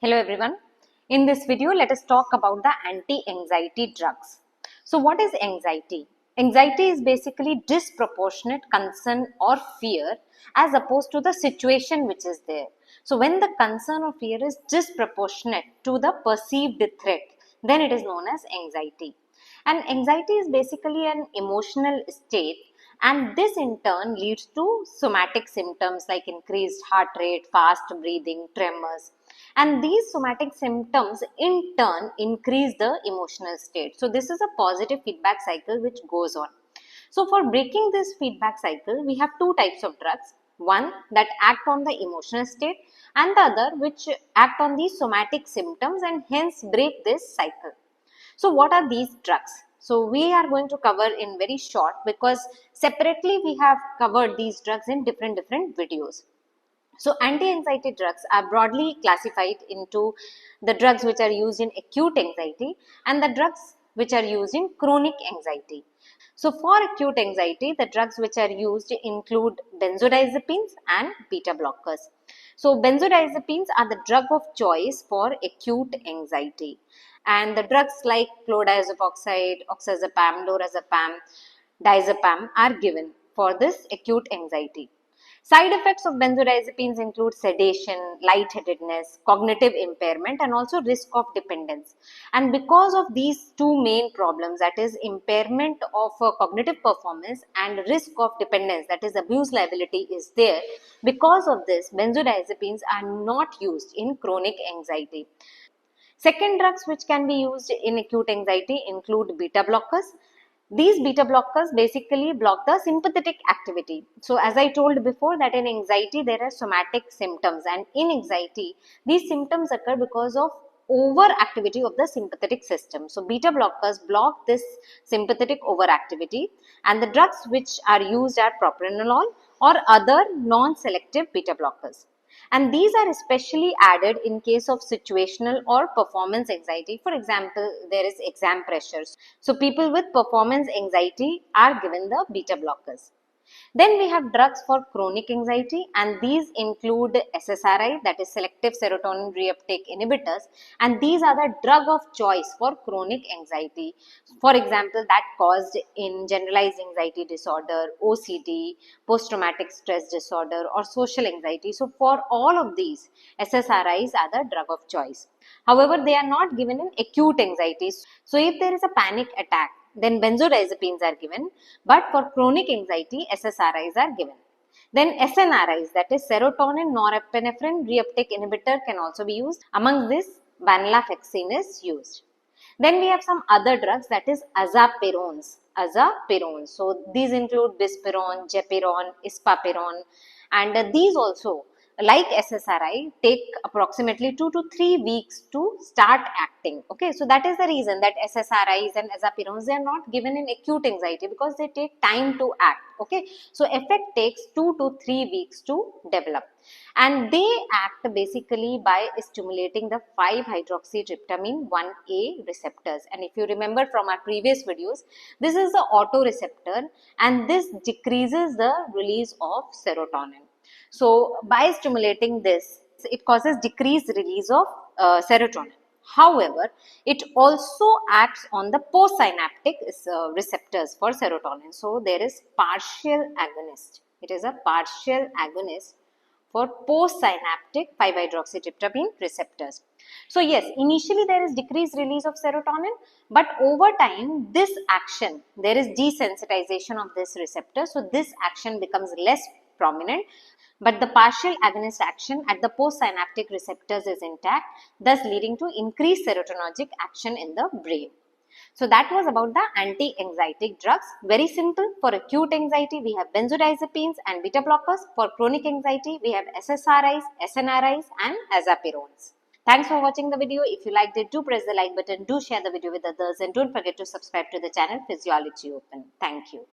Hello everyone. In this video, let us talk about the anti-anxiety drugs. So what is anxiety? Anxiety is basically disproportionate concern or fear as opposed to the situation which is there. So when the concern or fear is disproportionate to the perceived threat, then it is known as anxiety. And anxiety is basically an emotional state, and this in turn leads to somatic symptoms like increased heart rate, fast breathing, tremors. And these somatic symptoms in turn increase the emotional state. So this is a positive feedback cycle which goes on. So for breaking this feedback cycle, we have two types of drugs. One that act on the emotional state and the other which act on the somatic symptoms and hence break this cycle. So what are these drugs? So we are going to cover in very short because separately we have covered these drugs in different videos. So anti-anxiety drugs are broadly classified into the drugs which are used in acute anxiety and the drugs which are used in chronic anxiety. So for acute anxiety, the drugs which are used include benzodiazepines and beta blockers. So benzodiazepines are the drug of choice for acute anxiety. And the drugs like chlordiazepoxide, oxazepam, lorazepam, diazepam are given for this acute anxiety. Side effects of benzodiazepines include sedation, lightheadedness, cognitive impairment, and also risk of dependence. And because of these two main problems, that is impairment of cognitive performance and risk of dependence, that is abuse liability is there. Because of this, benzodiazepines are not used in chronic anxiety. Second drugs which can be used in acute anxiety include beta blockers. These beta blockers basically block the sympathetic activity. So as I told before that in anxiety there are somatic symptoms, and in anxiety these symptoms occur because of overactivity of the sympathetic system. So beta blockers block this sympathetic overactivity, and the drugs which are used are propranolol or other non-selective beta blockers. And these are especially added in case of situational or performance anxiety. For example, there is exam pressures. So people with performance anxiety are given the beta blockers. Then we have drugs for chronic anxiety, and these include SSRI, that is selective serotonin reuptake inhibitors, and these are the drug of choice for chronic anxiety. For example, that caused in generalized anxiety disorder, OCD, post-traumatic stress disorder or social anxiety. So for all of these, SSRIs are the drug of choice. However, they are not given in acute anxiety. So if there is a panic attack, then benzodiazepines are given, but for chronic anxiety, SSRIs are given. Then SNRIs, that is serotonin norepinephrine reuptake inhibitor, can also be used. Among this, venlafaxine is used. Then we have some other drugs, that is azapirones. So these include Buspirone, Gepirone, Ispapirone, and these also, like SSRI, take approximately 2 to 3 weeks to start acting. Okay, so that is the reason that SSRIs and azapirones, they are not given in acute anxiety because they take time to act. Okay, so effect takes 2 to 3 weeks to develop, and they act basically by stimulating the 5-hydroxytryptamine 1A receptors. And if you remember from our previous videos, this is the autoreceptor, and this decreases the release of serotonin. So by stimulating this, it causes decreased release of serotonin. However, it also acts on the postsynaptic receptors for serotonin. So there is partial agonist. It is a partial agonist for postsynaptic 5-hydroxytryptamine receptors. So yes, initially there is decreased release of serotonin, but over time this action, there is desensitization of this receptor. So this action becomes less prominent, but the partial agonist action at the postsynaptic receptors is intact, thus leading to increased serotonergic action in the brain. So that was about the anti-anxiety drugs. Very simple. For acute anxiety, we have benzodiazepines and beta blockers. For chronic anxiety, we have SSRIs, SNRIs and azapirones. Thanks for watching the video. If you liked it, do press the like button, do share the video with others, and don't forget to subscribe to the channel Physiology Open. Thank you.